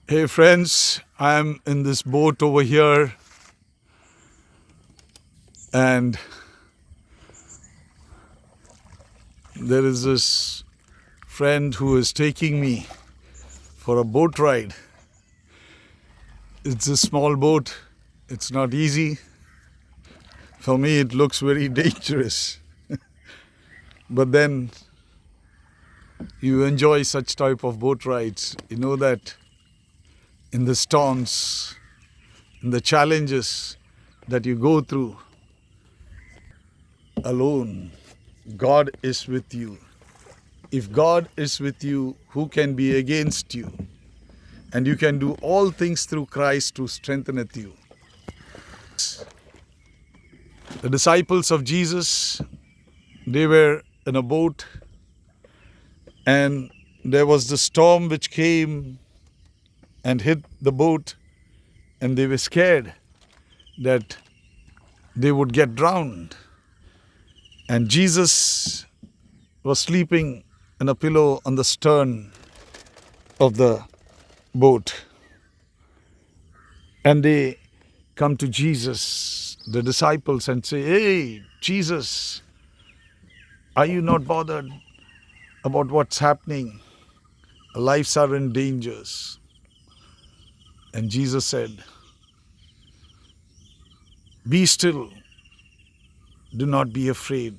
Hey friends, I'm in this boat over here and there is this friend who is taking me for a boat ride. It's a small boat, it's not easy. For me it looks very dangerous. But then you enjoy such type of boat rides. You know that in the storms, in the challenges that you go through, alone, God is with you. If God is with you, who can be against you? And you can do all things through Christ who strengtheneth you. The disciples of Jesus, they were in a boat and there was the storm which came and hit the boat, and they were scared that they would get drowned. And Jesus was sleeping in a pillow on the stern of the boat. And they come to Jesus, the disciples, and say, "Hey, Jesus, are you not bothered about what's happening? Our lives are in dangers." And Jesus said, "Be still, do not be afraid."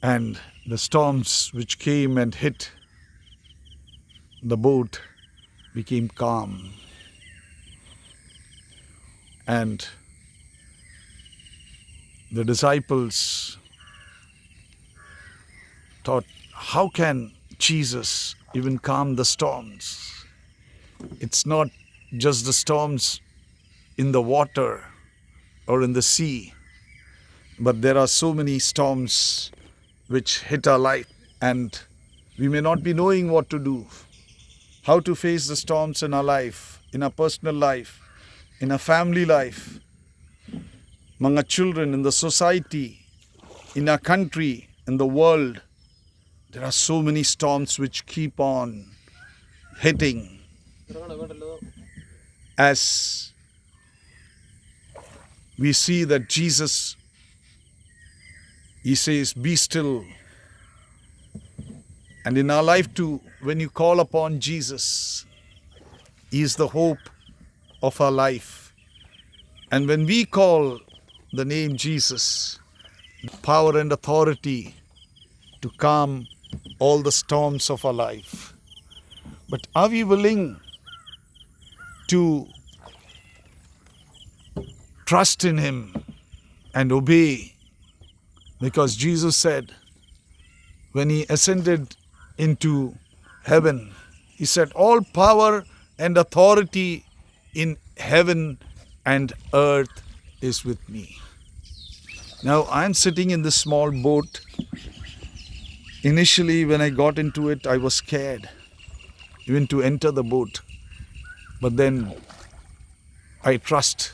And the storms which came and hit the boat became calm. And the disciples thought, how can Jesus even calm the storms? It's not just the storms in the water or in the sea, but there are so many storms which hit our life, and we may not be knowing what to do, how to face the storms in our life, in our personal life, in our family life, among our children, in the society, in our country, in the world. There are so many storms which keep on hitting. As we see that Jesus, he says, "Be still." And in our life too, when you call upon Jesus, he is the hope of our life. And when we call the name Jesus, power and authority to calm all the storms of our life. But are we willing to trust in him and obey? Because Jesus said, when he ascended into heaven, he said, "All power and authority in heaven and earth is with me." Now I'm sitting in this small boat. Initially, when I got into it, I was scared even to enter the boat. But then I trust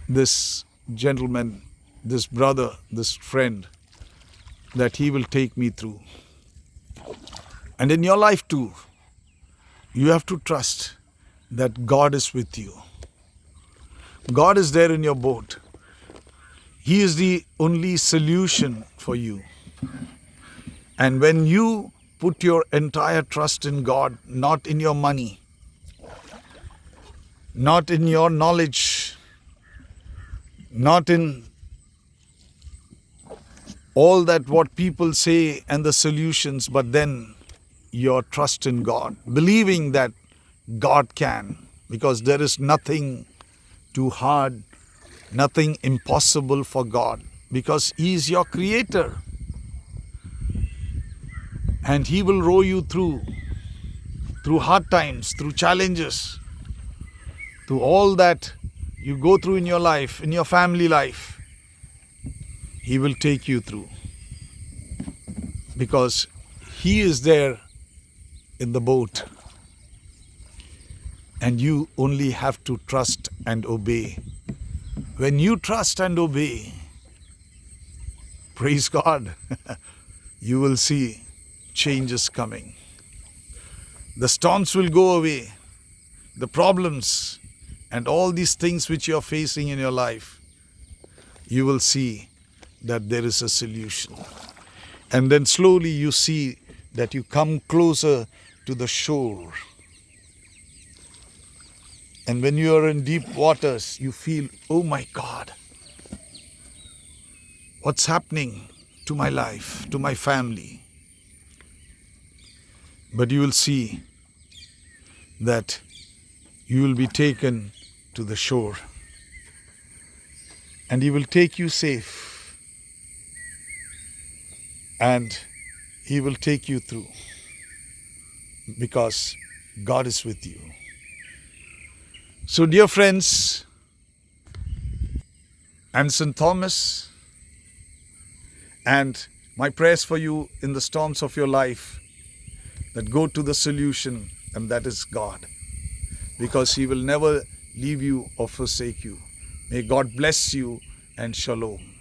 this gentleman, this brother, this friend, that he will take me through. And in your life too, you have to trust that God is with you. God is there in your boat. He is the only solution for you. And when you put your entire trust in God, not in your money, not in your knowledge, not in all that what people say and the solutions, but then your trust in God, believing that God can, because there is nothing too hard, nothing impossible for God, because he is your creator. And he will row you through hard times, through challenges, through all that you go through in your life, in your family life. He will take you through, because he is there in the boat. And you only have to trust and obey. When you trust and obey, praise God, you will see changes coming. The storms will go away. The problems and all these things which you are facing in your life, you will see that there is a solution. And then slowly you see that you come closer to the shore. And when you are in deep waters, you feel, oh my God, what's happening to my life, to my family? But you will see that you will be taken to the shore. And He will take you safe. And He will take you through. Because God is with you. So dear friends, I'm St. Thomas. And my prayers for you in the storms of your life, that go to the solution, and that is God. Because He will never leave you or forsake you. May God bless you, and shalom.